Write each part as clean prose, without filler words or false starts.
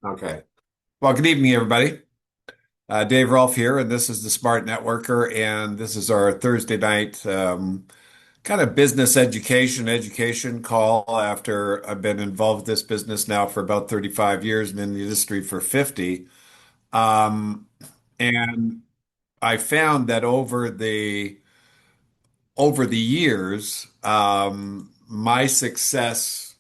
Okay. Well, good evening, everybody. Dave Rolfe here, and this is the Smart Networker, and this is our Thursday night kind of business education call after I've been involved with this business now for about 35 years and in the industry for 50. Um, and I found that over the years, my success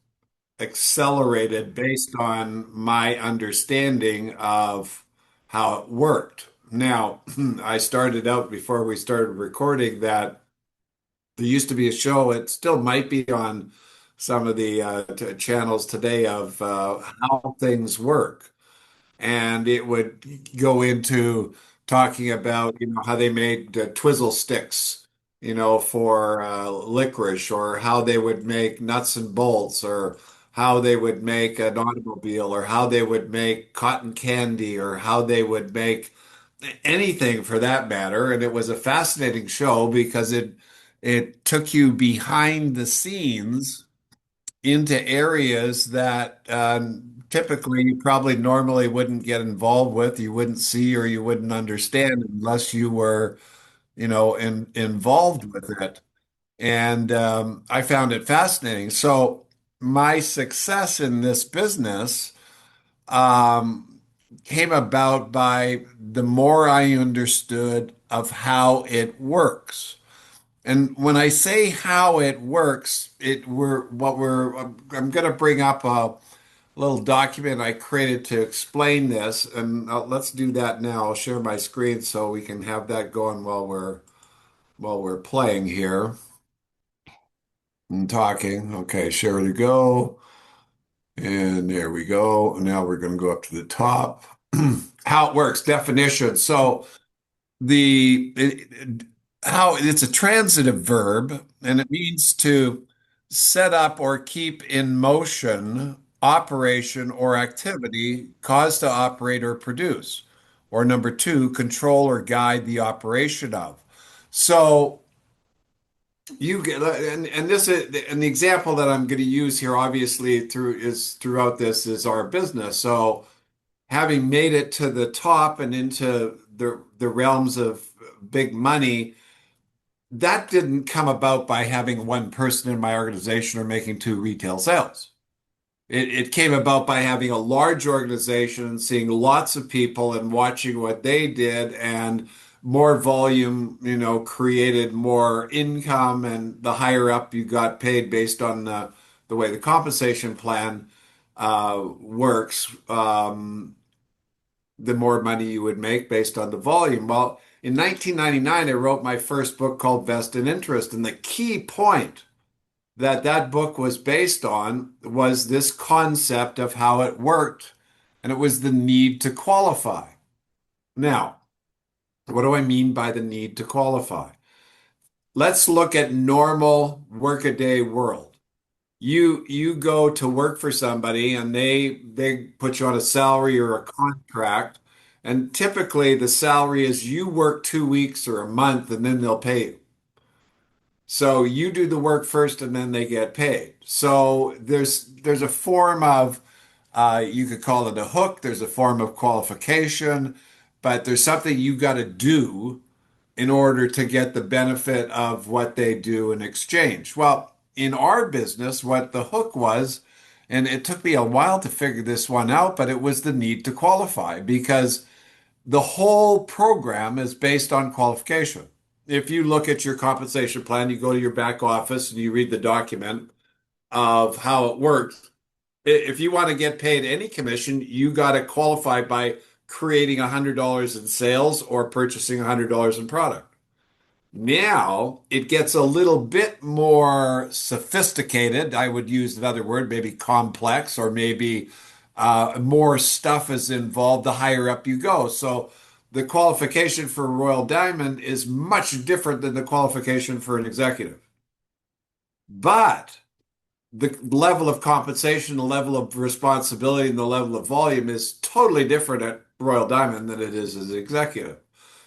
accelerated based on my understanding of how it worked. Now, I started out before we started recording that there used to be a show, it still might be on some of the channels today of how things work and it would go into talking about how they made twizzle sticks for licorice, or how they would make nuts and bolts, or how they would make an automobile, or how they would make cotton candy, or how they would make anything for that matter. And it was a fascinating show because it took you behind the scenes into areas that typically you probably normally wouldn't get involved with, you wouldn't see, or you wouldn't understand unless you were, involved with it. And I found it fascinating. So my success in this business um, came about by the more I understood of how it works. And when I say how it works, I'm going to bring up a little document I created to explain this, and let's do that now. I'll share my screen so we can have that going while we're playing here and talking. Okay, share to go, and there we go. Now we're going to go up to the top. How it works, definition. So the how it's a transitive verb, and it means to set up or keep in motion operation or activity caused to operate or produce, or number two, control or guide the operation of. So you get, and this is, and the example that I'm going to use here obviously throughout this is our business. So having made it to the top and into the realms of big money, that didn't come about by having one person in my organization or making two retail sales. It came about by having a large organization, seeing lots of people and watching what they did, and more volume, created more income, and the higher up you got paid based on the way the compensation plan works. The more money you would make based on the volume. Well, in 1999, I wrote my first book called Vested Interest, and the key point that that book was based on was this concept of how it worked, and it was the need to qualify. Now, what do I mean by the need to qualify? Let's look at normal workaday world. You go to work for somebody and they put you on a salary or a contract, and typically the salary is you work 2 weeks or a month and then they'll pay you. So you do the work first and then they get paid. So there's a form of you could call it a hook, there's a form of qualification, but there's something you got to do in order to get the benefit of what they do in exchange. Well, in our business, what the hook was, and it took me a while to figure this one out, but it was the need to qualify because the whole program is based on qualification. If you look at your compensation plan, you go to your back office and you read the document of how it works. If you want to get paid any commission, you got to qualify by creating $100 in sales or purchasing $100 in product. Now it gets a little bit more sophisticated. I would use another word, maybe complex, or maybe more stuff is involved the higher up you go. So the qualification for Royal Diamond is much different than the qualification for an executive. But the level of compensation, the level of responsibility, and the level of volume is totally different at Royal Diamond than it is as an executive.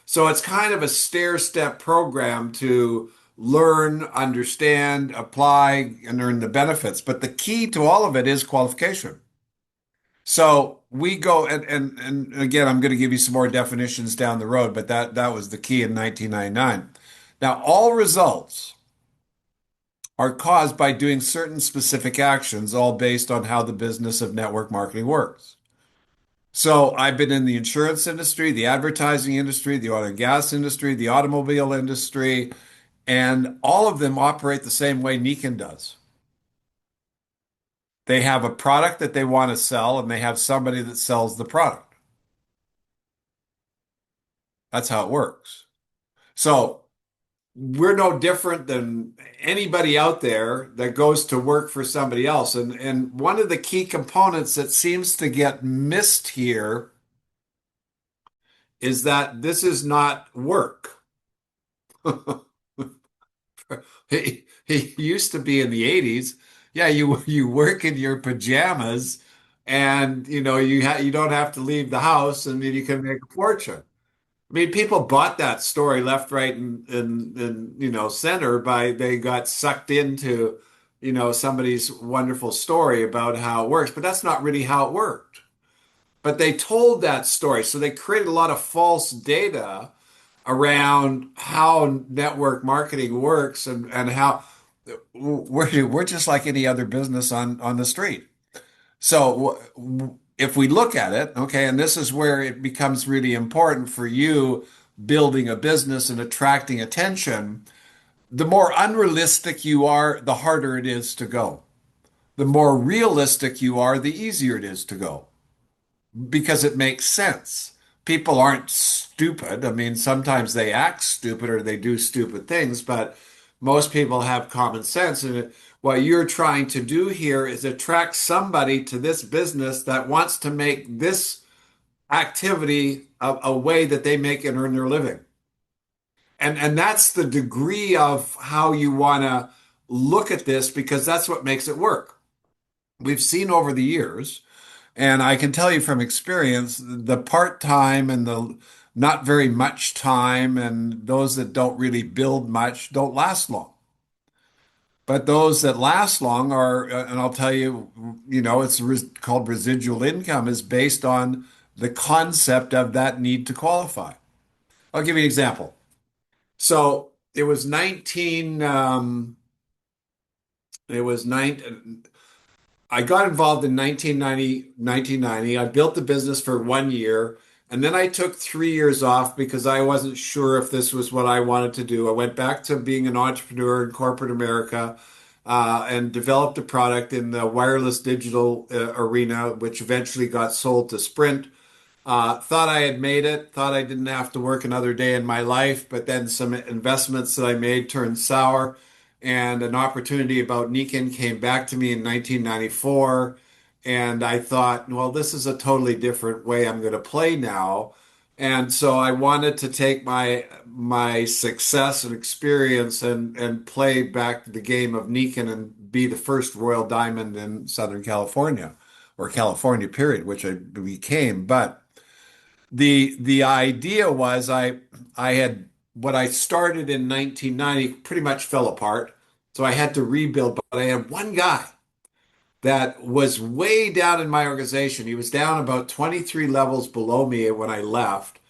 So it's kind of a stair-step program to learn, understand, apply, and earn the benefits. But the key to all of it is qualification. So we go and again, I'm going to give you some more definitions down the road, but that was the key in 1999. Now, all results are caused by doing certain specific actions, all based on how the business of network marketing works. So I've been in the insurance industry, the advertising industry, the oil and gas industry, the automobile industry, and all of them operate the same way Nikin does. They have a product that they want to sell, and they have somebody that sells the product. That's how it works. So we're no different than anybody out there that goes to work for somebody else. And one of the key components that seems to get missed here is that this is not work. He used to be in the 80s. Yeah, you work in your pajamas and you don't have to leave the house and you can make a fortune. I mean, people bought that story left, right, and center by they got sucked into, somebody's wonderful story about how it works, but that's not really how it worked. But they told that story, so they created a lot of false data around how network marketing works and how we're just like any other business on the street. So if we look at it, okay, and this is where it becomes really important for you building a business and attracting attention, the more unrealistic you are, the harder it is to go. The more realistic you are, the easier it is to go because it makes sense. People aren't stupid. I mean, sometimes they act stupid or they do stupid things, but most people have common sense. And what you're trying to do here is attract somebody to this business that wants to make this activity a way that they make and earn their living. And that's the degree of how you want to look at this because that's what makes it work. We've seen over the years and I can tell you from experience, the part-time and the not very much time and those that don't really build much don't last long. But those that last long are, and I'll tell you, it's called residual income is based on the concept of that need to qualify. I'll give you an example. So it was 9, I got involved in 1990. I built the business for 1 year, and then I took 3 years off because I wasn't sure if this was what I wanted to do. I went back to being an entrepreneur in corporate America, and developed a product in the wireless digital arena, which eventually got sold to Sprint. Thought I had made it, thought I didn't have to work another day in my life, but then some investments that I made turned sour, and an opportunity about Nikin came back to me in 1994, and I thought, well, this is a totally different way I'm going to play now. And so I wanted to take my success and experience and play back the game of Nikin and be the first Royal Diamond in Southern California, or California, period, which I became. But the idea was I had what I started in 1990 pretty much fell apart. So I had to rebuild, but I had one guy that was way down in my organization. He was down about 23 levels below me when I left.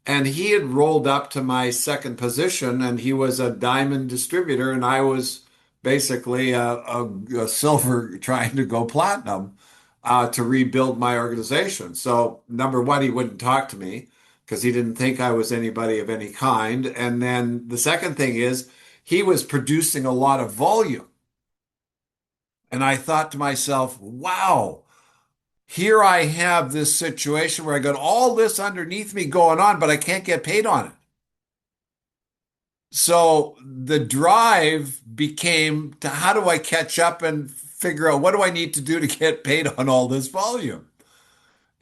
And he had rolled up to my second position, and he was a diamond distributor, and I was basically a silver trying to go platinum to rebuild my organization. So, number one, he wouldn't talk to me because he didn't think I was anybody of any kind. And then the second thing is he was producing a lot of volume. And I thought to myself, wow, here I have this situation where I got all this underneath me going on, but I can't get paid on it. So the drive became to how do I catch up and figure out what do I need to do to get paid on all this volume?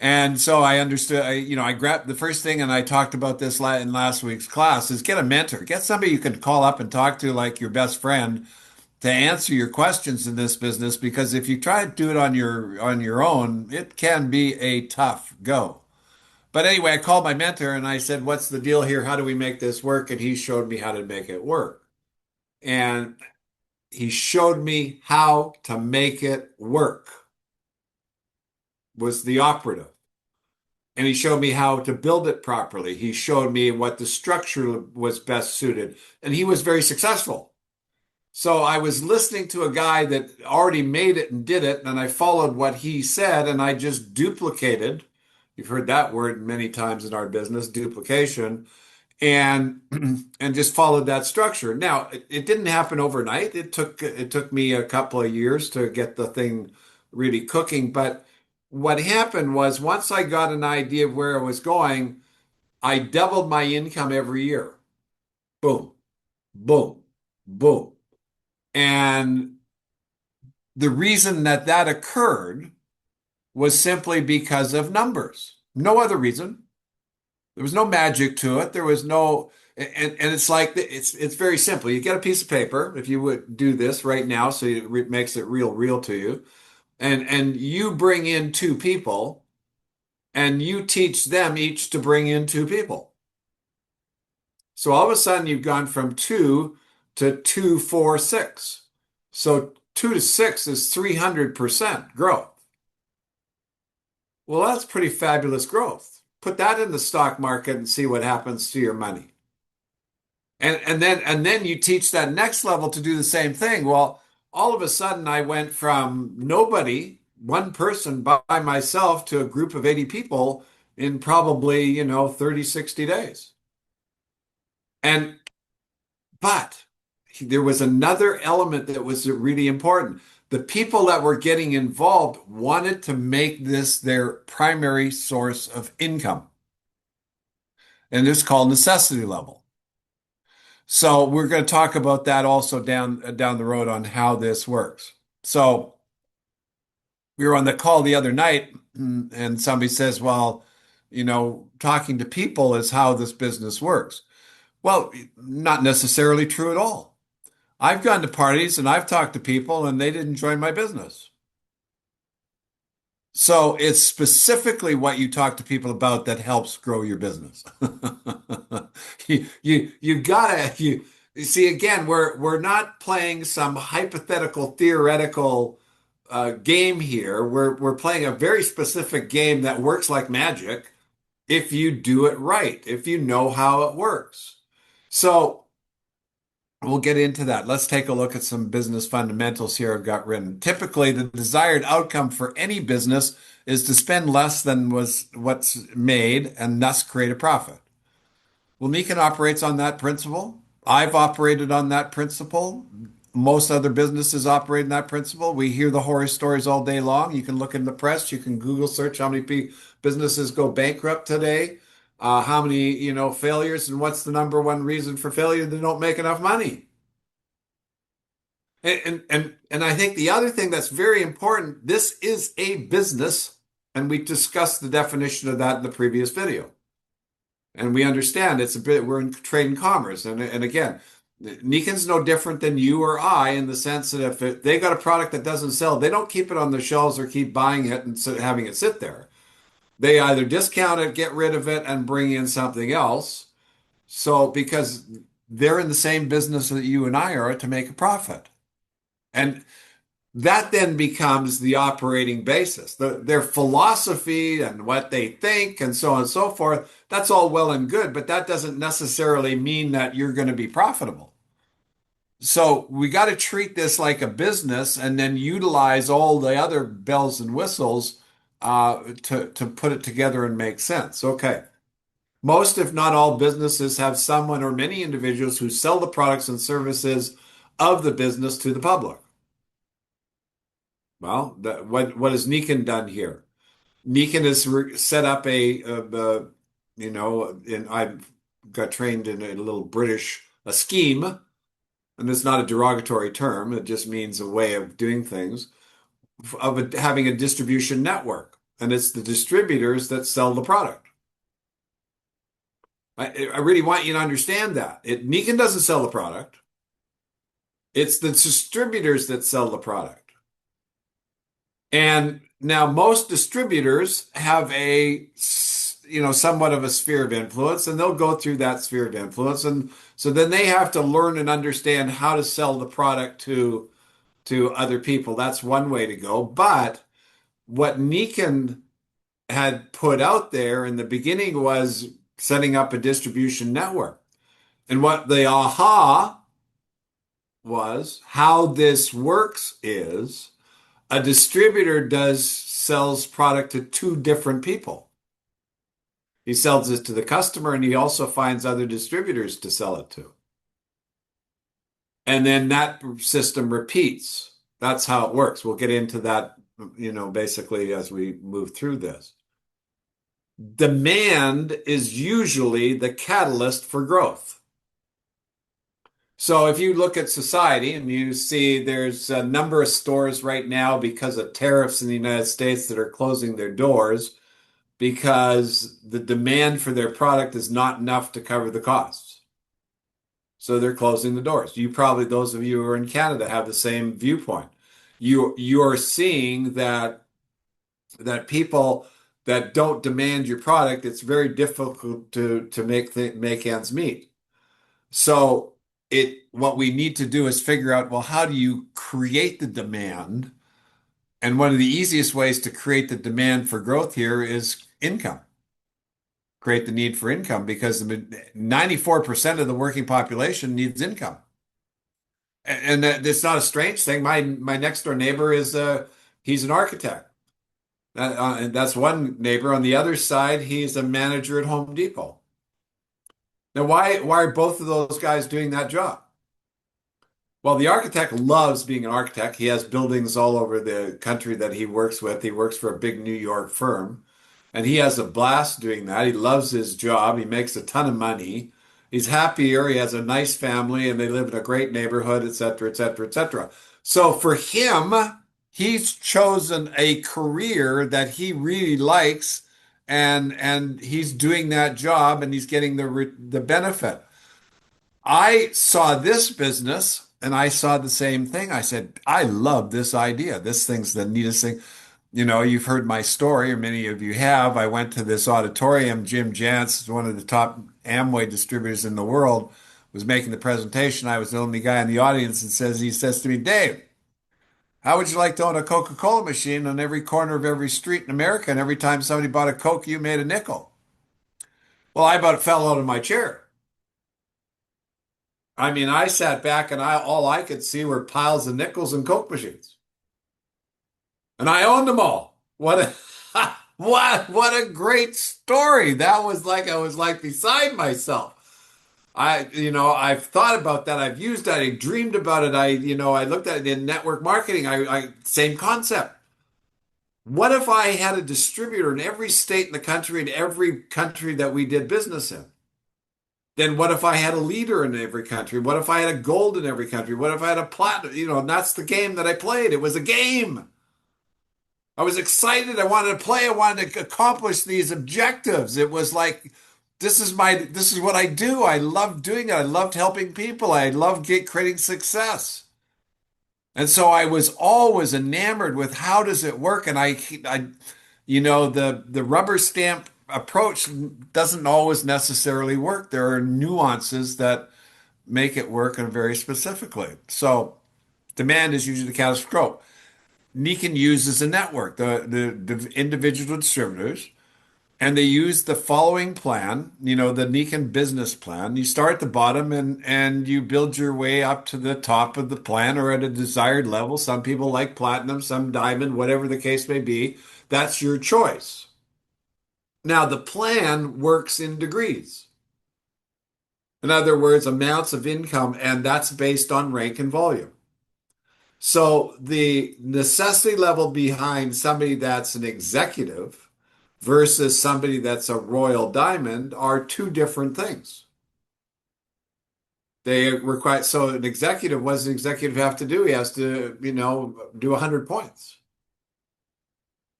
And so I understood, I grabbed the first thing, and I talked about this in last week's class, is get a mentor, get somebody you can call up and talk to like your best friend to answer your questions in this business, because if you try to do it on your own, it can be a tough go. But anyway, I called my mentor and I said, "What's the deal here? How do we make this work?" And he showed me how to make it work. And he showed me how to make it work. was the operative. And he showed me how to build it properly. He showed me what the structure was best suited. And he was very successful. So I was listening to a guy that already made it and did it, and I followed what he said, and I just duplicated. You've heard that word many times in our business, duplication, and and just followed that structure. Now, it didn't happen overnight. It took me a couple of years to get the thing really cooking, but what happened was once I got an idea of where I was going, I doubled my income every year. Boom, boom, boom. And the reason that that occurred was simply because of numbers. No other reason. There was no magic to it. There was no, and it's like it's very simple. You get a piece of paper, if you would do this right now, so it makes it real to you, and you bring in two people, and you teach them each to bring in two people. So all of a sudden, you've gone from two to two, four, six. So two to six is 300% growth. Well, that's pretty fabulous growth. Put that in the stock market and see what happens to your money. And then you teach that next level to do the same thing. Well, all of a sudden I went from nobody, one person by myself to a group of 80 people in probably, 30, 60 days. And but there was another element that was really important. The people that were getting involved wanted to make this their primary source of income. And it's called necessity level. So we're going to talk about that also down the road on how this works. So we were on the call the other night, and somebody says, well, talking to people is how this business works. Well, not necessarily true at all. I've gone to parties and I've talked to people and they didn't join my business. So it's specifically what you talk to people about that helps grow your business. You gotta you see again, we're not playing some hypothetical theoretical game here. We're playing a very specific game that works like magic if you do it right, if you know how it works. So we'll get into that. Let's take a look at some business fundamentals here I've got written. Typically, the desired outcome for any business is to spend less than what's made and thus create a profit. Well, Meekin operates on that principle. I've operated on that principle. Most other businesses operate in that principle. We hear the horror stories all day long. You can look in the press. You can Google search how many businesses go bankrupt today, how many, failures, and what's the number one reason for failure? They don't make enough money. And I think the other thing that's very important, this is a business, and we discussed the definition of that in the previous video. And we understand we're in trade and commerce. And again, Nikon's no different than you or I in the sense that if they got a product that doesn't sell, they don't keep it on their shelves or keep buying it and having it sit there. They either discount it, get rid of it, and bring in something else. So because they're in the same business that you and I are to make a profit. And that then becomes the operating basis. Their philosophy and what they think and so on and so forth, that's all well and good, but that doesn't necessarily mean that you're going to be profitable. So we got to treat this like a business and then utilize all the other bells and whistles to put it together and make sense. Okay. Most, if not all, businesses have someone or many individuals who sell the products and services of the business to the public. Well, what has Nikan done here? Nikan has set up and I've got trained in a little British a scheme, and it's not a derogatory term. It just means a way of doing things of having a distribution network, and it's the distributors that sell the product. I really want you to understand that. Nikan doesn't sell the product. It's the distributors that sell the product. And now most distributors have somewhat of a sphere of influence, and they'll go through that sphere of influence. And so then they have to learn and understand how to sell the product to other people. That's one way to go. But what Nikan had put out there in the beginning was setting up a distribution network. And what the aha was, how this works is a distributor does sells product to two different people. He sells it to the customer and he also finds other distributors to sell it to. And then that system repeats. That's how it works. We'll get into that, basically as we move through this. Demand is usually the catalyst for growth. So if you look at society and you see there's a number of stores right now because of tariffs in the United States that are closing their doors because the demand for their product is not enough to cover the costs. So they're closing the doors. You probably, those of you who are in Canada, have the same viewpoint. You're seeing that people that don't demand your product, it's very difficult to make ends meet. So what we need to do is figure out, well, how do you create the demand? And one of the easiest ways to create the demand for growth here is income. Create the need for income because 94% of the working population needs income. And it's not a strange thing. My next door neighbor he's an architect. And that's one neighbor. On the other side, he's a manager at Home Depot. Now, why are both of those guys doing that job? Well, the architect loves being an architect. He has buildings all over the country that he works with. He works for a big New York firm, and he has a blast doing that. He loves his job. He makes a ton of money. He's happier. He has a nice family, and they live in a great neighborhood, et cetera, et cetera, et cetera. So for him, he's chosen a career that he really likes, and he's doing that job, and he's getting the benefit. I saw this business and I saw the same thing. I said, I love this idea. This thing's the neatest thing. You've heard my story, or many of you have. I went to this auditorium. Jim Jantz, one of the top Amway distributors in the world, was making the presentation. I was the only guy in the audience and he says to me, Dave, how would you like to own a Coca-Cola machine on every corner of every street in America? And every time somebody bought a Coke, you made a nickel. Well, I about fell out of my chair. I mean, I sat back and all I could see were piles of nickels and Coke machines. And I owned them all. What a what a great story. That was like I was like beside myself. I've thought about that. I've used that. I dreamed about it. I looked at it in network marketing. Same concept. What if I had a distributor in every state in the country, in every country that we did business in? Then what if I had a leader in every country? What if I had a gold in every country? What if I had a platinum? And that's the game that I played. It was a game. I was excited. I wanted to play. I wanted to accomplish these objectives. It was like, this is what I do. I love doing it. I loved helping people. I loved creating success. And so I was always enamored with how does it work? And the rubber stamp approach doesn't always necessarily work. There are nuances that make it work and very specifically. So demand is usually the catalyst for growth. Nikan uses a network, the individual distributors, and they use the following plan, the Nikan business plan. You start at the bottom and you build your way up to the top of the plan or at a desired level. Some people like platinum, some diamond, whatever the case may be. That's your choice. Now, the plan works in degrees. In other words, amounts of income, and that's based on rank and volume. So the necessity level behind somebody that's an executive versus somebody that's a royal diamond are two different things. They require, so an executive, what does an executive have to do? He has to, do 100 points.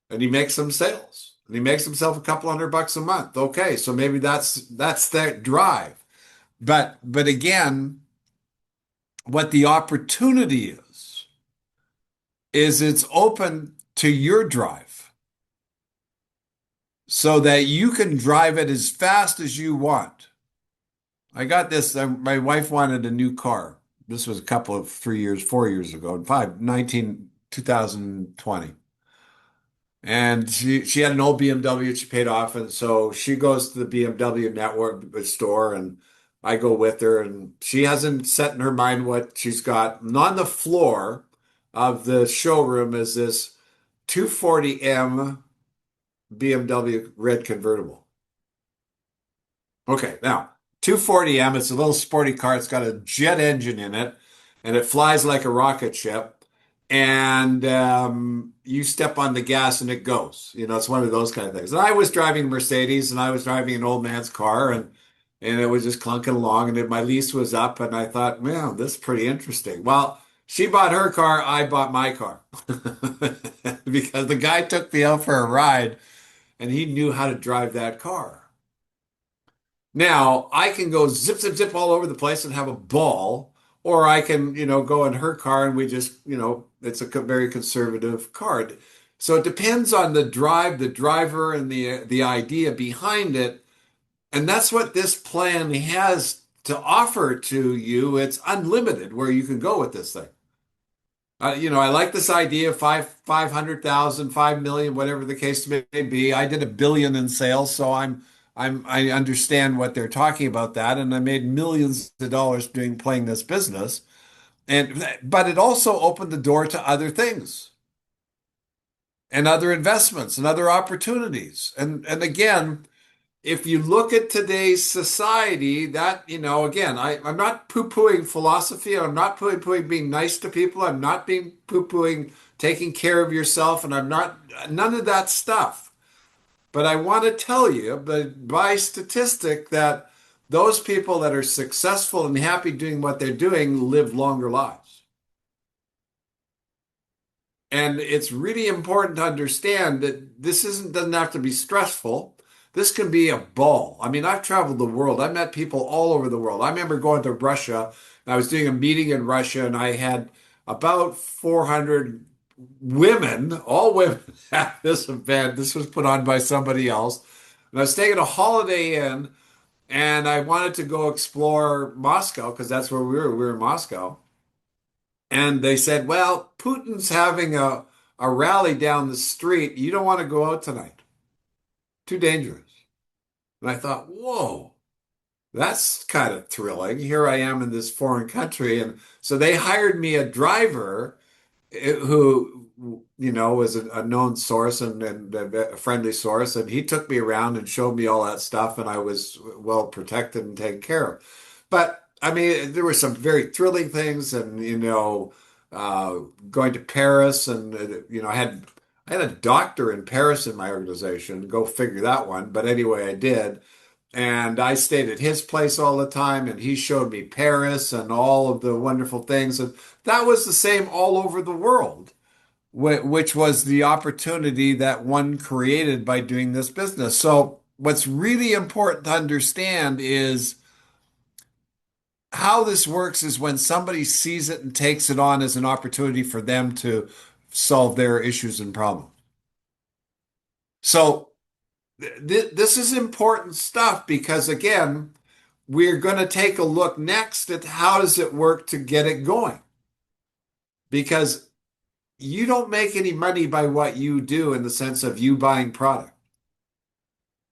And he makes some sales. And he makes himself a couple $100 a month. Okay, so maybe that's that drive. But again, what the opportunity is it's open to your drive so that you can drive it as fast as you want. I got this, my wife wanted a new car. This was 4 years ago, 2020. And she had an old BMW she paid off, and so she goes to the BMW network store, and I go with her, and she hasn't set in her mind what she's got. And on the floor of the showroom is this 240M BMW red convertible. Okay, now 240M, it's a little sporty car. It's got a jet engine in it, and it flies like a rocket ship. And you step on the gas and it goes. You know, it's one of those kind of things. And I was driving a Mercedes, and I was driving an old man's car, and it was just clunking along. And then my lease was up, and I thought, man, this is pretty interesting. Well, she bought her car, I bought my car because the guy took me out for a ride, and he knew how to drive that car. Now, I can go zip, zip, zip all over the place and have a ball, or I can, go in her car and we just, it's a very conservative car. So it depends on the drive, the driver, and the idea behind it. And that's what this plan has to offer to you. It's unlimited where you can go with this thing. I like this idea of 500,000, 5 million, whatever the case may be. I did 1 billion in sales, so I understand what they're talking about that, and I made millions of dollars playing this business. But it also opened the door to other things and other investments and other opportunities. And again, if you look at today's society, that, again, I'm not poo-pooing philosophy. I'm not poo-pooing being nice to people. I'm not being poo-pooing taking care of yourself. And I'm not, none of that stuff. But I want to tell you, but by statistic, that those people that are successful and happy doing what they're doing live longer lives. And it's really important to understand that this doesn't have to be stressful. This can be a ball. I mean, I've traveled the world. I've met people all over the world. I remember going to Russia, and I was doing a meeting in Russia, and I had about 400 women, all women at this event. This was put on by somebody else. And I was staying at a Holiday Inn, and I wanted to go explore Moscow because that's where we were. We were in Moscow. And they said, well, Putin's having a rally down the street. You don't want to go out tonight. Too dangerous. And I thought, whoa, that's kind of thrilling. Here I am in this foreign country. And so they hired me a driver who, was a known source and a friendly source. And he took me around and showed me all that stuff. And I was well protected and taken care of. But I mean, there were some very thrilling things, and going to Paris, and I had a doctor in Paris in my organization. Go figure that one. But anyway, I did, and I stayed at his place all the time, and he showed me Paris and all of the wonderful things, and that was the same all over the world, which was the opportunity that one created by doing this business. So, what's really important to understand is how this works is when somebody sees it and takes it on as an opportunity for them to solve their issues and problems. So this is important stuff because again, we're going to take a look next at how does it work to get it going? Because you don't make any money by what you do in the sense of you buying product.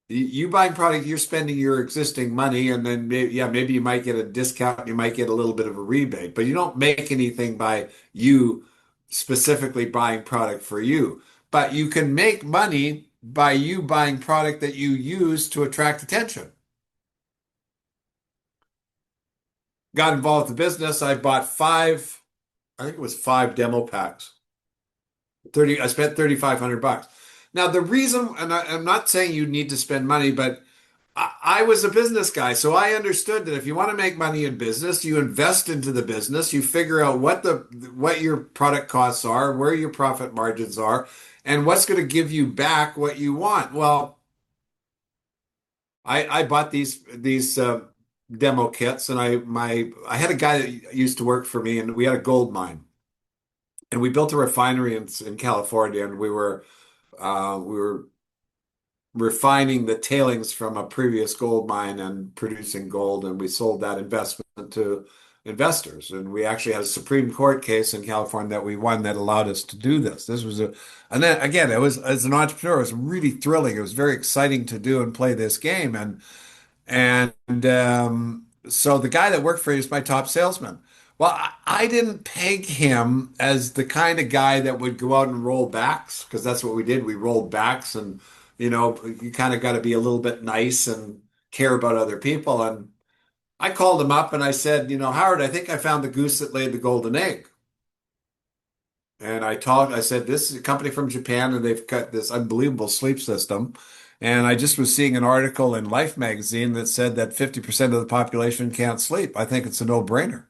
You buying product, you're spending your existing money, and then maybe you might get a discount, you might get a little bit of a rebate, but you don't make anything by you specifically buying product for you. But you can make money by you buying product that you use to attract attention. Got involved with the business. I bought five, I think it was five demo packs. I spent 3,500 bucks. Now the reason, and I'm not saying you need to spend money, but I was a business guy, so I understood that if you want to make money in business, you invest into the business, you figure out what your product costs are, where your profit margins are, and what's going to give you back what you want. Well, I bought these demo kits, and I had a guy that used to work for me, and we had a gold mine, and we built a refinery in California, and we were refining the tailings from a previous gold mine and producing gold, and we sold that investment to investors. And we actually had a Supreme Court case in California that we won that allowed us to do this. And then again, it was as an entrepreneur, it was really thrilling. It was very exciting to do and play this game. And so the guy that worked for me is my top salesman. Well, I didn't peg him as the kind of guy that would go out and roll backs because that's what we did. We rolled backs, and you kind of got to be a little bit nice and care about other people. And I called him up and I said, Howard, I think I found the goose that laid the golden egg. And I said, this is a company from Japan and they've got this unbelievable sleep system. And I just was seeing an article in Life magazine that said that 50% of the population can't sleep. I think it's a no-brainer.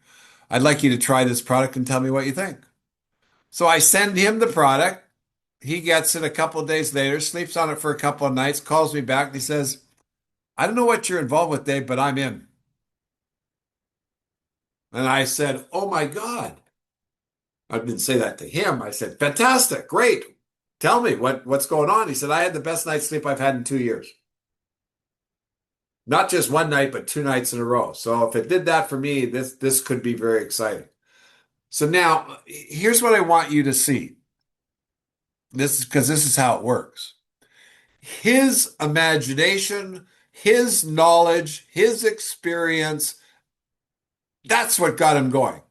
I'd like you to try this product and tell me what you think. So I send him the product. He gets it a couple of days later, sleeps on it for a couple of nights, calls me back and he says, I don't know what you're involved with, Dave, but I'm in. And I said, oh my God. I didn't say that to him. I said, fantastic, great. Tell me what's going on. He said, I had the best night's sleep I've had in 2 years. Not just one night, but 2 nights in a row. So if it did that for me, this could be very exciting. So now here's what I want you to see. This is because this is how it works. His imagination, his knowledge, his experience, that's what got him going.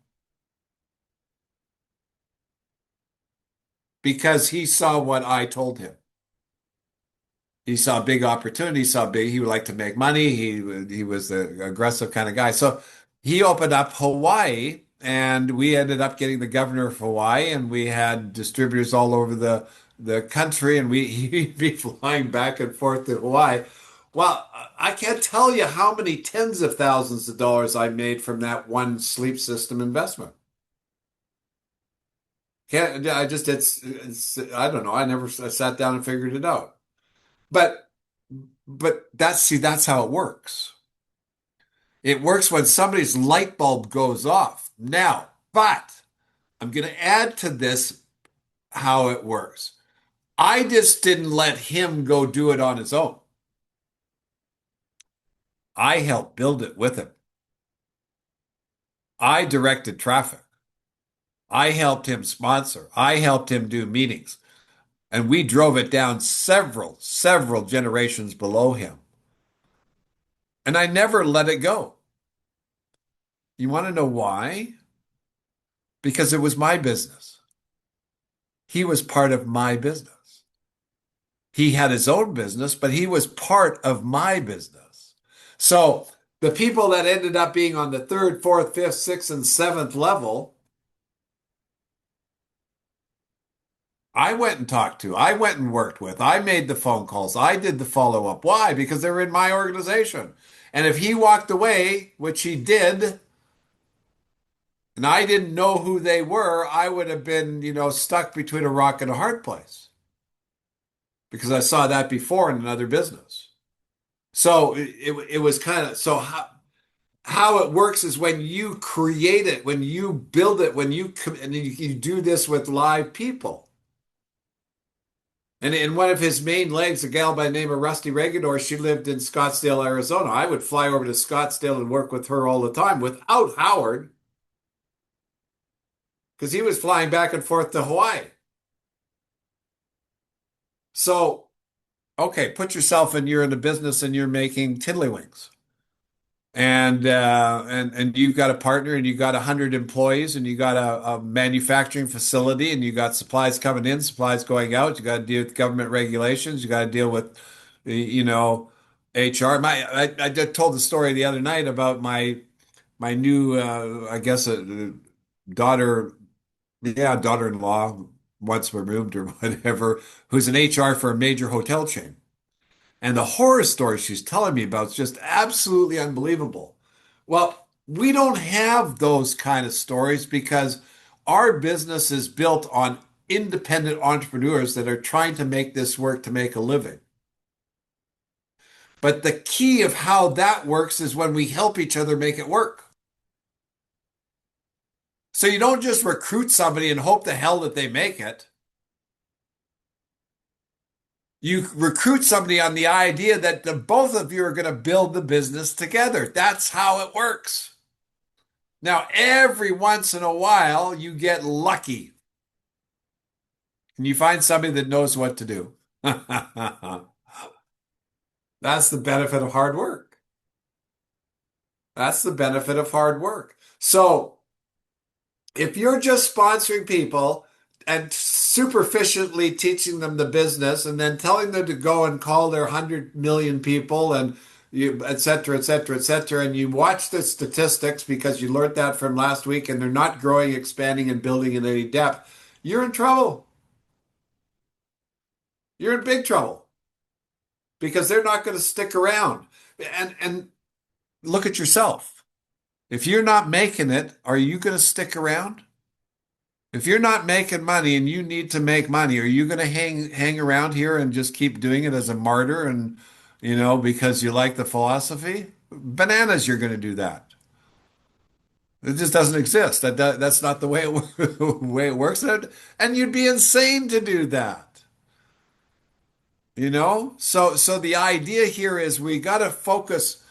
Because he saw what I told him. He saw a big opportunity. He would like to make money. He was the aggressive kind of guy. So he opened up Hawaii, and we ended up getting the governor of Hawaii, and we had distributors all over the country, and he'd be flying back and forth to Hawaii. Well, I can't tell you how many tens of thousands of dollars I made from that one sleep system investment. Can't I just it's I don't know. I sat down and figured it out. But that's how it works. It works when somebody's light bulb goes off. Now, but I'm going to add to this how it works. I just didn't let him go do it on his own. I helped build it with him. I directed traffic. I helped him sponsor. I helped him do meetings. And we drove it down several generations below him. And I never let it go. You want to know why? Because it was my business. He was part of my business. He had his own business, but he was part of my business. So the people that ended up being on the third, fourth, fifth, sixth, and seventh level, I went and talked to, I went and worked with, I made the phone calls, I did the follow up. Why? Because they were in my organization. And if he walked away, which he did, and I didn't know who they were, I would have been, stuck between a rock and a hard place because I saw that before in another business. So it was kind of so how it works is when you create it, when you build it, and you do this with live people. And in one of his main legs, a gal by the name of Rusty Regador, she lived in Scottsdale, Arizona. I would fly over to Scottsdale and work with her all the time without Howard because he was flying back and forth to Hawaii. So, okay, put yourself in, you're in the business and you're making tiddlywinks. And you've got a partner and you've got 100 employees and you got a manufacturing facility and you got supplies coming in, supplies going out. You got to deal with government regulations. You got to deal with, HR. I just told the story the other night about my new, I guess, daughter, yeah, daughter-in-law, once removed or whatever, who's an HR for a major hotel chain. And the horror story she's telling me about is just absolutely unbelievable. Well, we don't have those kind of stories because our business is built on independent entrepreneurs that are trying to make this work to make a living. But the key of how that works is when we help each other make it work. So you don't just recruit somebody and hope the hell that they make it. You recruit somebody on the idea that the both of you are going to build the business together. That's how it works. Now, every once in a while, you get lucky and you find somebody that knows what to do. That's the benefit of hard work. That's the benefit of hard work. So, if you're just sponsoring people and superficially teaching them the business and then telling them to go and call their 100 million people and you, et cetera, et cetera, et cetera, and you watch the statistics because you learned that from last week and they're not growing, expanding, and building in any depth, you're in trouble. You're in big trouble because they're not going to stick around. And look at yourself. If you're not making it, are you going to stick around? If you're not making money and you need to make money, are you going to hang around here and just keep doing it as a martyr and because you like the philosophy? Bananas, you're going to do that. It just doesn't exist. That's not the way way it works. And you'd be insane to do that. So the idea here is we got to focus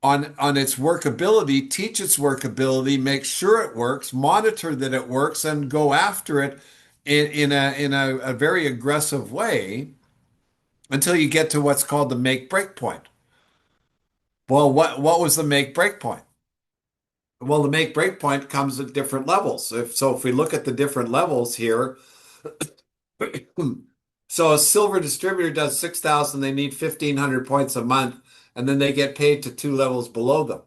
on its workability, teach its workability, make sure it works, monitor that it works, and go after it in a very aggressive way until you get to what's called the make break point. Well, what was the make break point? Well, the make break point comes at different levels. If we look at the different levels here, so a silver distributor does 6,000, they need 1,500 points a month, and then they get paid to two levels below them.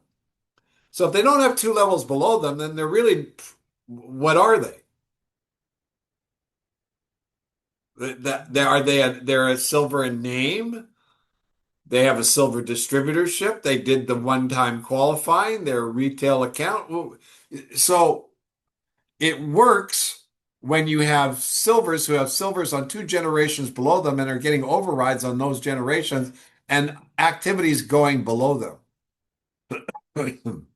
So if they don't have two levels below them, then they're really, what are they? They're a silver in name. They have a silver distributorship. They did the one-time qualifying. They're a retail account. So it works when you have silvers who have silvers on two generations below them and are getting overrides on those generations and activities going below them.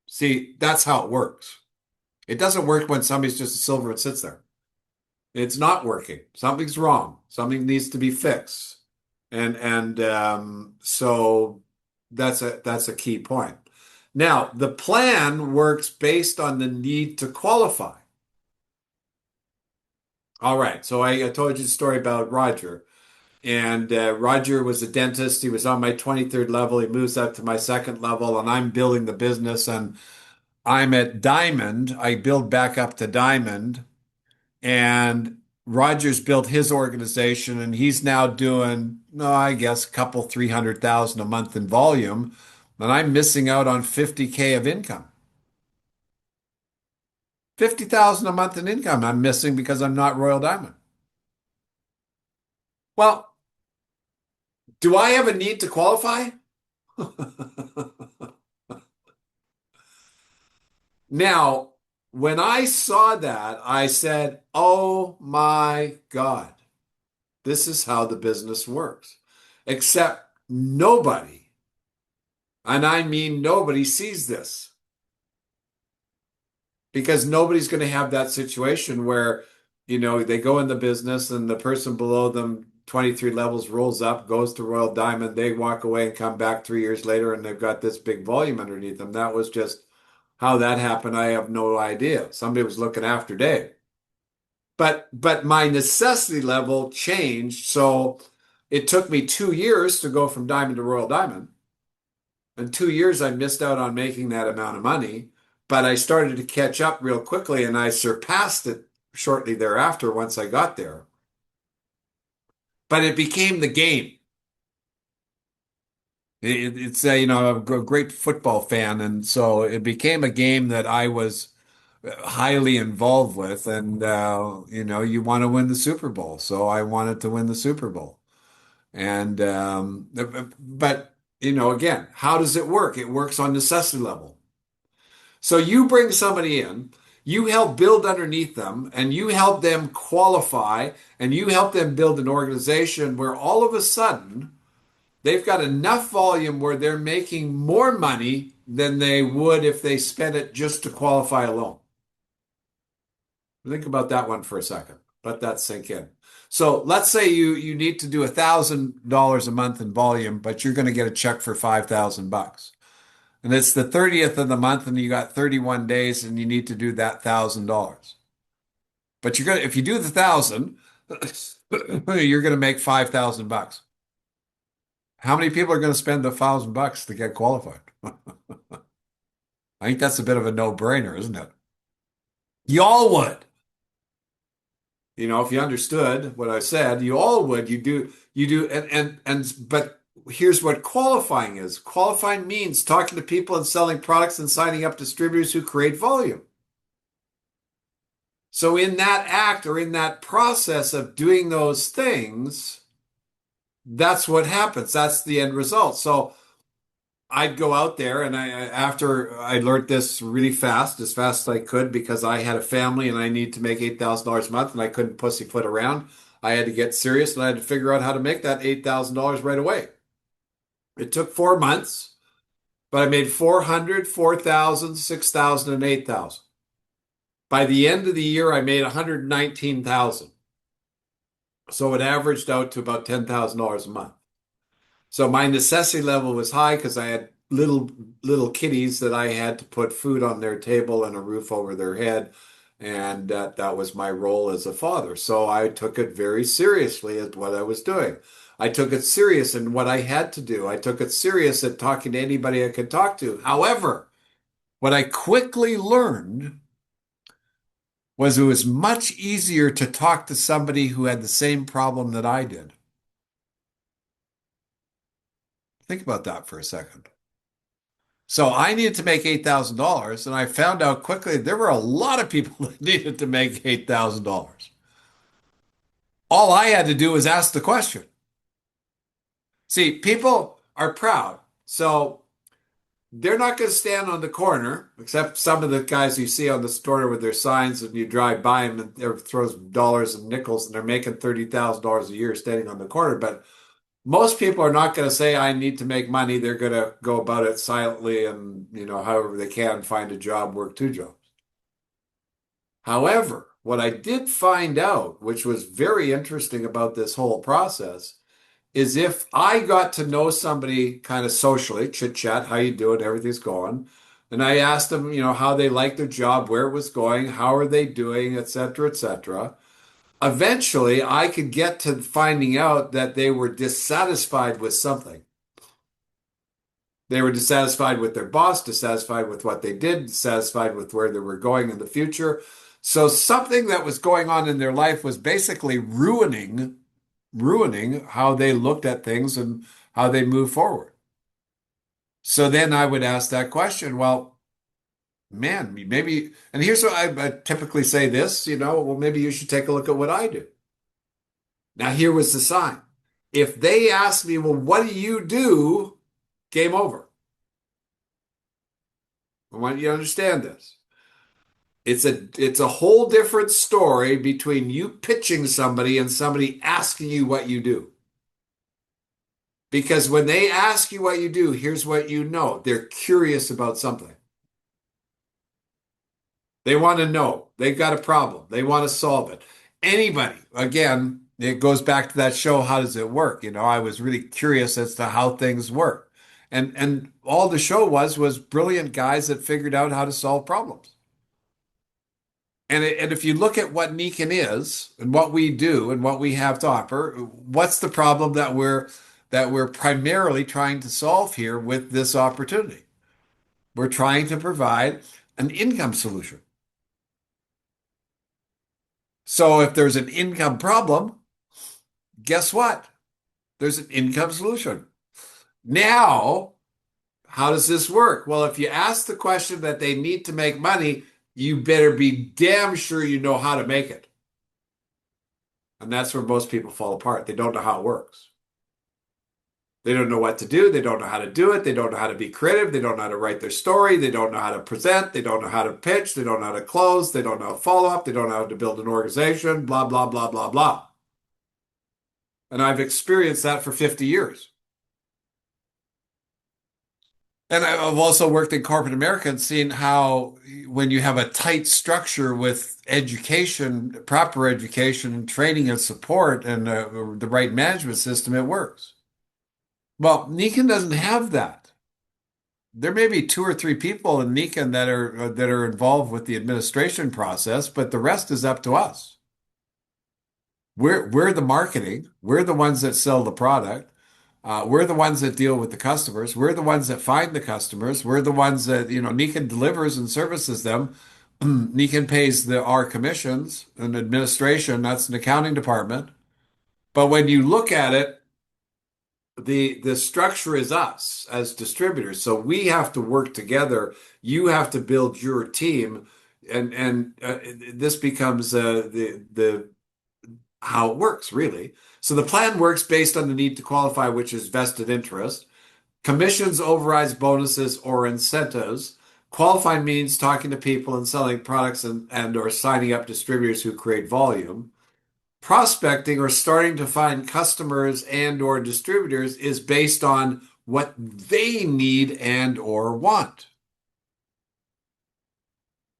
See, that's how it works. It doesn't work when somebody's just a silver and sits there. It's not working. Something's wrong. Something needs to be fixed. So that's a key point. Now, the plan works based on the need to qualify. All right. So I told you the story about Roger. And Roger was a dentist. He was on my 23rd level. He moves up to my second level, and I'm building the business. And I'm at Diamond. I build back up to Diamond. And Rogers built his organization, and he's now doing, no, I guess, a couple 300,000 a month in volume. And I'm missing out on 50K of income. 50,000 a month in income I'm missing because I'm not Royal Diamond. Well, do I have a need to qualify? Now, when I saw that, I said, oh my God, this is how the business works. Except nobody, and I mean nobody, sees this because nobody's going to have that situation where, they go in the business and the person below them, 23 levels, rolls up, goes to Royal Diamond, they walk away and come back 3 years later and they've got this big volume underneath them. That was just how that happened. I have no idea. Somebody was looking after Dave. But my necessity level changed. So it took me 2 years to go from Diamond to Royal Diamond. In 2 years, I missed out on making that amount of money, but I started to catch up real quickly and I surpassed it shortly thereafter once I got there. But it became the game. It's I'm a great football fan, and so it became a game that I was highly involved with. And you want to win the Super Bowl, so I wanted to win the Super Bowl. And but again, how does it work? It works on necessity level. So you bring somebody in, you help build underneath them, and you help them qualify, and you help them build an organization where all of a sudden they've got enough volume where they're making more money than they would if they spent it just to qualify alone. Think about that one for a second. Let that sink in. So let's say you need to do $1,000 a month in volume, but you're going to get a check for $5,000. And it's the 30th of the month and you got 31 days and you need to do that $1,000. But you're gonna if you do the thousand, you're gonna make $5,000. How many people are gonna spend $1,000 to get qualified? I think that's a bit of a no-brainer, isn't it? Y'all would. If you understood what I said, you all would. You do, but here's what qualifying is. Qualifying means talking to people and selling products and signing up distributors who create volume. So in that act or in that process of doing those things, that's what happens. That's the end result. So I'd go out there and after I learned this really fast, as fast as I could, because I had a family and I need to make $8,000 a month and I couldn't pussyfoot around. I had to get serious and I had to figure out how to make that $8,000 right away. It took 4 months, but I made 400, 4,000, 6,000, and 8,000. By the end of the year, I made 119,000. So it averaged out to about $10,000 a month. So my necessity level was high because I had little kitties that I had to put food on their table and a roof over their head, and that was my role as a father. So I took it very seriously as what I was doing. I took it serious in what I had to do. I took it serious at talking to anybody I could talk to. However, what I quickly learned was it was much easier to talk to somebody who had the same problem that I did. Think about that for a second. So I needed to make $8,000, and I found out quickly there were a lot of people that needed to make $8,000. All I had to do was ask the question. See, people are proud. So they're not going to stand on the corner, except some of the guys you see on the corner with their signs and you drive by them and they throws dollars and nickels and they're making $30,000 a year standing on the corner. But most people are not going to say, I need to make money. They're going to go about it silently and, however they can find a job, work two jobs. However, what I did find out, which was very interesting about this whole process, is if I got to know somebody kind of socially, chit chat, how you doing, everything's going, and I asked them, how they liked their job, where it was going, how are they doing, et cetera, et cetera. Eventually, I could get to finding out that they were dissatisfied with something. They were dissatisfied with their boss, dissatisfied with what they did, dissatisfied with where they were going in the future. So something that was going on in their life was basically ruining how they looked at things and how they move forward. So then I would ask that question, well, man, maybe, and here's what I typically say this, well, maybe you should take a look at what I do. Now, here was the sign. If they ask me, well, what do you do? Game over. I want you to understand this. It's a whole different story between you pitching somebody and somebody asking you what you do. Because when they ask you what you do, here's what you know. They're curious about something. They want to know. They've got a problem. They want to solve it. Anybody, again, it goes back to that show, How Does It Work? I was really curious as to how things work. And all the show was brilliant guys that figured out how to solve problems. And if you look at what Nikan is and what we do and what we have to offer, what's the problem that we're primarily trying to solve here with this opportunity? We're trying to provide an income solution. So if there's an income problem, guess what? There's an income solution. Now, how does this work? Well, if you ask the question that they need to make money, you better be damn sure you know how to make it. And that's where most people fall apart. They don't know how it works. They don't know what to do. They don't know how to do it. They don't know how to be creative. They don't know how to write their story. They don't know how to present. They don't know how to pitch. They don't know how to close. They don't know how to follow up. They don't know how to build an organization, blah, blah, blah, blah, blah. And I've experienced that for 50 years. And I've also worked in corporate America and seen how when you have a tight structure with education, proper education and training and support and the right management system, it works. Well, Nikan doesn't have that. there may be two or three people in Nikon that are involved with the administration process, but the rest is up to us. We're the marketing. We're the ones that sell the product. We're the ones that deal with the customers. We're the ones that find the customers. We're the ones that, Nikon delivers and services them. Nikon pays our commissions and administration. That's an accounting department. But when you look at it, the structure is us as distributors. So we have to work together. You have to build your team, and this becomes the how it works really. So the plan works based on the need to qualify, which is vested interest. Commissions, overrides, bonuses, or incentives. Qualifying means talking to people and selling products and or signing up distributors who create volume. Prospecting or starting to find customers and or distributors is based on what they need and or want.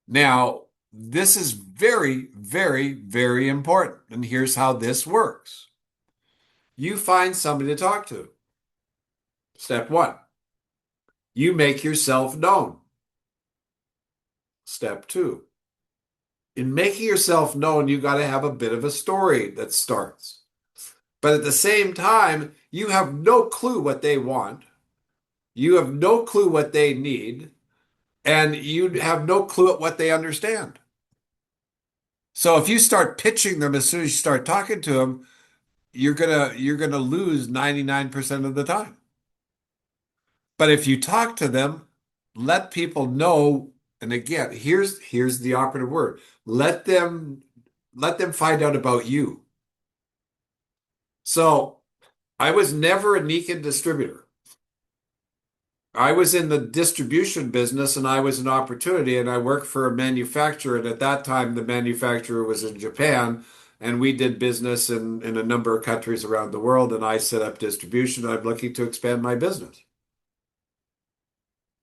Now, this is very, very, very important. And here's how this works. You find somebody to talk to. Step one, you make yourself known. Step two, in making yourself known, you got to have a bit of a story that starts. But at the same time, you have no clue what they want. You have no clue what they need, and you have no clue at what they understand. So if you start pitching them as soon as you start talking to them, you're gonna lose 99% of the time. But if you talk to them, let people know, and again, here's the operative word. Let them find out about you. So I was never a Nikon distributor. I was in the distribution business and I was an opportunity and I worked for a manufacturer. And at that time, the manufacturer was in Japan and we did business in a number of countries around the world. And I set up distribution. I'm looking to expand my business.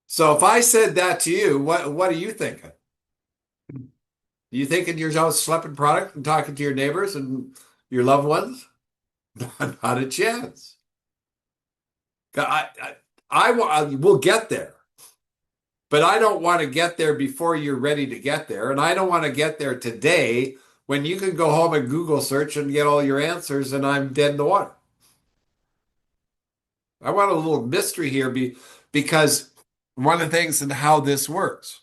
So if I said that to you, what are you thinking? You thinking you're out schlepping product and talking to your neighbors and your loved ones? Not a chance. I will get there. But I don't want to get there before you're ready to get there. And I don't want to get there today when you can go home and Google search and get all your answers and I'm dead in the water. I want a little mystery here because one of the things and how this works.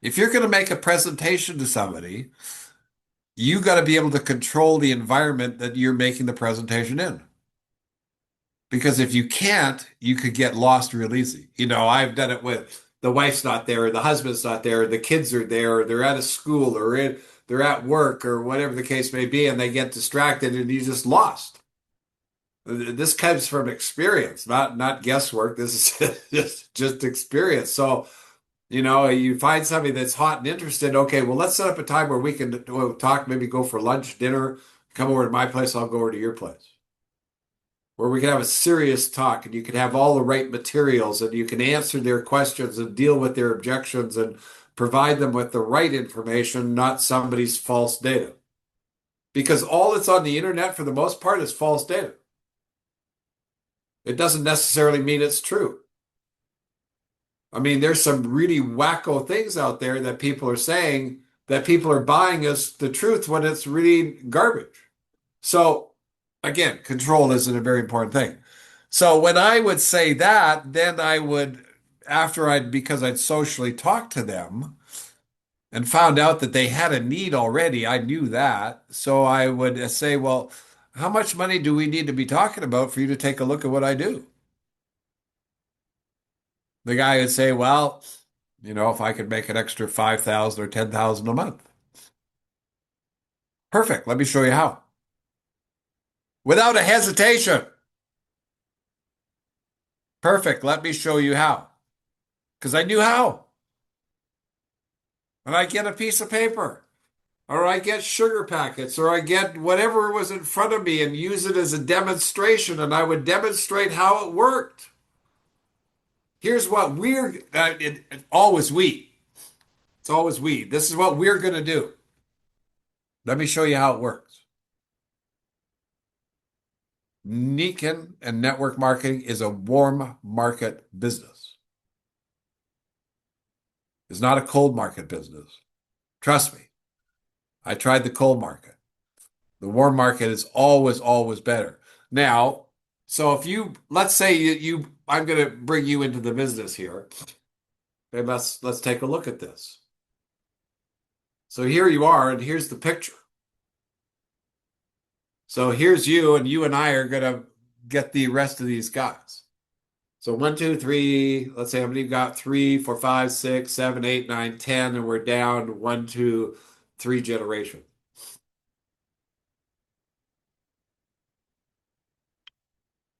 If you're going to make a presentation to somebody, you got to be able to control the environment that you're making the presentation in. Because if you can't, you could get lost real easy. I've done it with the wife's not there, or the husband's not there, or the kids are there, or they're at a school, or they're at work, or whatever the case may be, and they get distracted and you just lost. This comes from experience, not guesswork. This is just experience. So, you find somebody that's hot and interested. Okay, well, let's set up a time where we can talk, maybe go for lunch, dinner, come over to my place, I'll go over to your place where we can have a serious talk and you can have all the right materials and you can answer their questions and deal with their objections and provide them with the right information, not somebody's false data. Because all that's on the internet for the most part is false data. It doesn't necessarily mean it's true. I mean, there's some really wacko things out there that people are saying that people are buying as the truth when it's really garbage. So again, control isn't a very important thing. So when I would say that, then I would, because I'd socially talked to them and found out that they had a need already, I knew that. So I would say, well, how much money do we need to be talking about for you to take a look at what I do? The guy would say, well, if I could make an extra 5,000 or 10,000 a month. Perfect. Let me show you how. Without a hesitation. Perfect. Let me show you how. Because I knew how. And I get a piece of paper, or I get sugar packets, or I get whatever was in front of me and use it as a demonstration, and I would demonstrate how it worked. Here's what always we. It's always we. This is what we're going to do. Let me show you how it works. Nikin and network marketing is a warm market business. It's not a cold market business. Trust me. I tried the cold market. The warm market is always, always better. Now, so if you, let's say I'm going to bring you into the business here, and let's take a look at this. So here you are, and here's the picture. So here's you, and you and I are going to get the rest of these guys. So one, two, three, let's say how many you got? Three, four, five, six, seven, eight, nine, 10, and we're down one, two, three generation.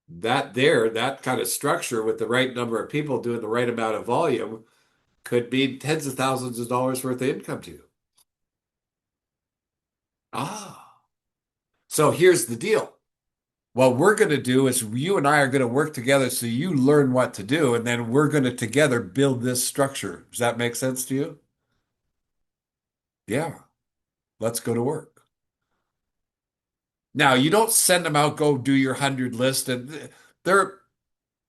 That kind of structure with the right number of people doing the right amount of volume could be tens of thousands of dollars worth of income to you. Ah, so here's the deal. What we're going to do is you and I are going to work together so you learn what to do, and then we're going to together build this structure. Does that make sense to you? Yeah, let's go to work. Now, you don't send them out, go do your 100 list. And there,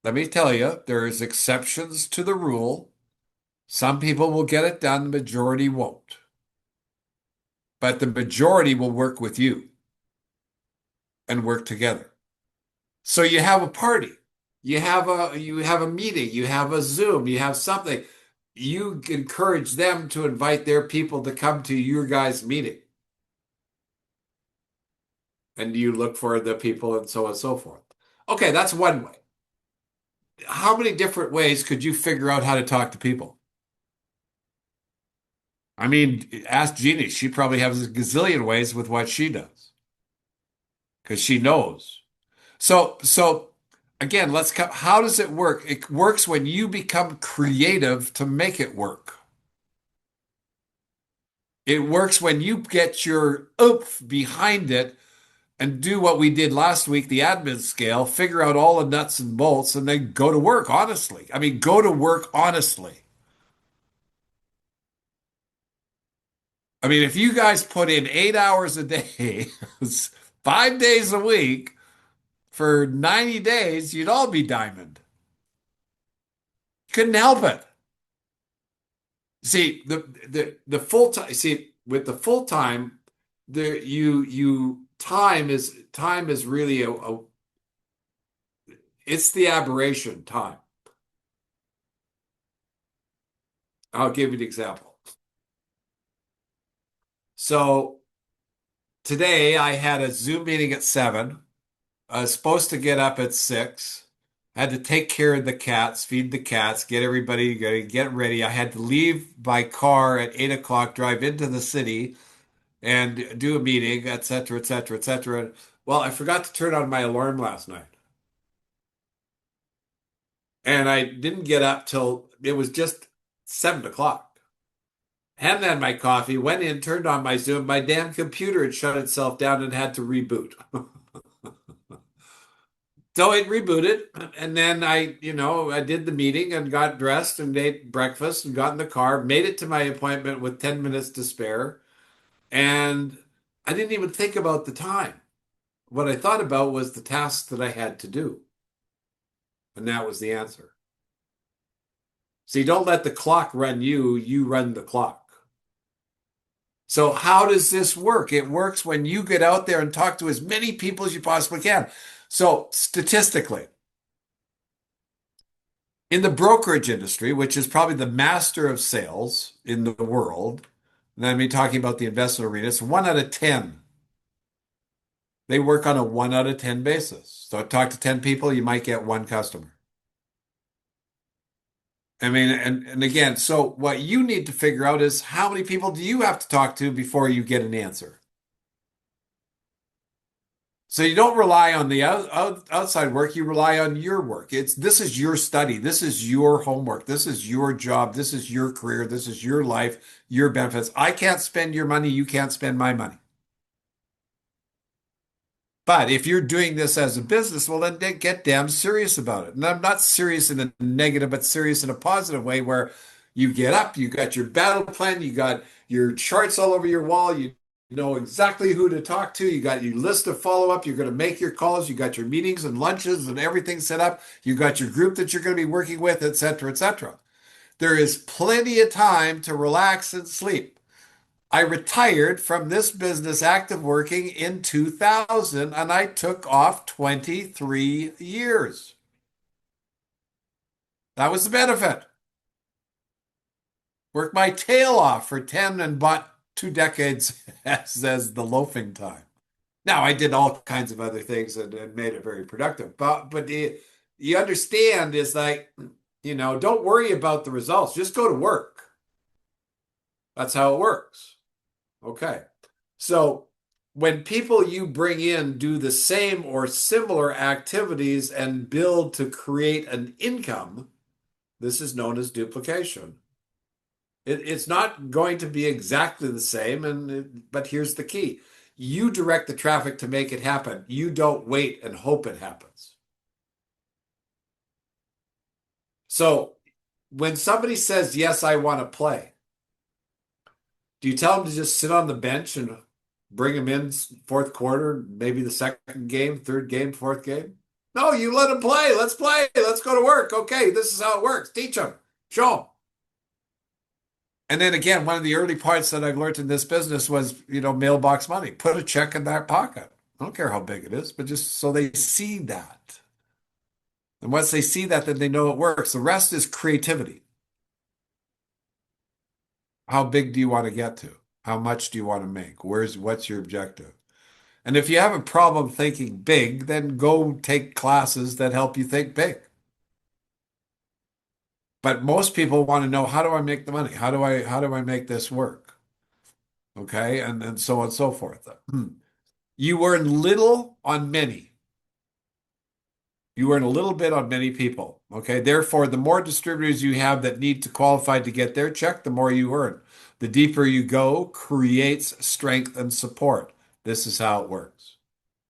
let me tell you, there's exceptions to the rule. Some people will get it done, the majority won't. But the majority will work with you and work together. So you have a party, you have a meeting, you have a Zoom, you have something. You encourage them to invite their people to come to your guys' meeting. And you look for the people and so on and so forth. Okay, that's one way. How many different ways could you figure out how to talk to people? I mean, ask Jeannie. She probably has a gazillion ways with what she does because she knows. So again, how does it work? It works when you become creative to make it work. It works when you get your oomph behind it and do what we did last week, the admin scale, figure out all the nuts and bolts, and then go to work honestly. I mean, go to work honestly. I mean, if you guys put in 8 hours a day, 5 days a week for 90 days, you'd all be diamond. Couldn't help it. See, the full time, see, with the full time, time is really it's the aberration time. I'll give you an example. So today I had a Zoom meeting at 7. I was supposed to get up at 6. I had to take care of the cats, feed the cats, get everybody get ready. I had to leave by car at 8 o'clock, drive into the city and do a meeting, et cetera, et cetera, et cetera. Well, I forgot to turn on my alarm last night. And I didn't get up till it was just 7 o'clock. Hadn't had my coffee, went in, turned on my Zoom. My damn computer had shut itself down and had to reboot. So it rebooted, and then I did the meeting and got dressed and ate breakfast and got in the car, made it to my appointment with 10 minutes to spare, and I didn't even think about the time. What I thought about was the tasks that I had to do, and that was the answer. So you don't let the clock run you, you run the clock. So how does this work? It works when you get out there and talk to as many people as you possibly can. So statistically, in the brokerage industry, which is probably the master of sales in the world, and I mean talking about the investment arena, it's 1 out of 10. They work on a 1 out of 10 basis. So talk to 10 people, you might get one customer. I mean, and again, so what you need to figure out is how many people do you have to talk to before you get an answer? So you don't rely on the outside work, you rely on your work. This is your study, this is your homework, this is your job, this is your career, this is your life, your benefits. I can't spend your money, you can't spend my money. But if you're doing this as a business, well, then get damn serious about it. And I'm not serious in a negative, but serious in a positive way where you get up, you got your battle plan, you got your charts all over your wall, you You know exactly who to talk to. You got your list of follow-up. You're going to make your calls. You got your meetings and lunches and everything set up. You got your group that you're going to be working with, et cetera, et cetera. There is plenty of time to relax and sleep. I retired from this business active working in 2000 and I took off 23 years. That was the benefit. Worked my tail off for 10 and bought 2 decades as the loafing time. Now, I did all kinds of other things and made it very productive. But you understand is like, don't worry about the results. Just go to work. That's how it works. Okay. So when people you bring in do the same or similar activities and build to create an income, this is known as duplication. It's not going to be exactly the same, but here's the key. You direct the traffic to make it happen. You don't wait and hope it happens. So when somebody says, yes, I want to play, do you tell them to just sit on the bench and bring them in fourth quarter, maybe the second game, third game, fourth game? No, you let them play. Let's play. Let's go to work. Okay, this is how it works. Teach them. Show them. And then again, one of the early parts that I've learned in this business was, mailbox money. Put a check in that pocket. I don't care how big it is, but just so they see that. And once they see that, then they know it works. The rest is creativity. How big do you want to get to? How much do you want to make? What's your objective? And if you have a problem thinking big, then go take classes that help you think big. But most people want to know, how do I make the money? How do I make this work? Okay, and so on and so forth. You earn little on many. You earn a little bit on many people. Okay, therefore, the more distributors you have that need to qualify to get their check, the more you earn. The deeper you go creates strength and support. This is how it works.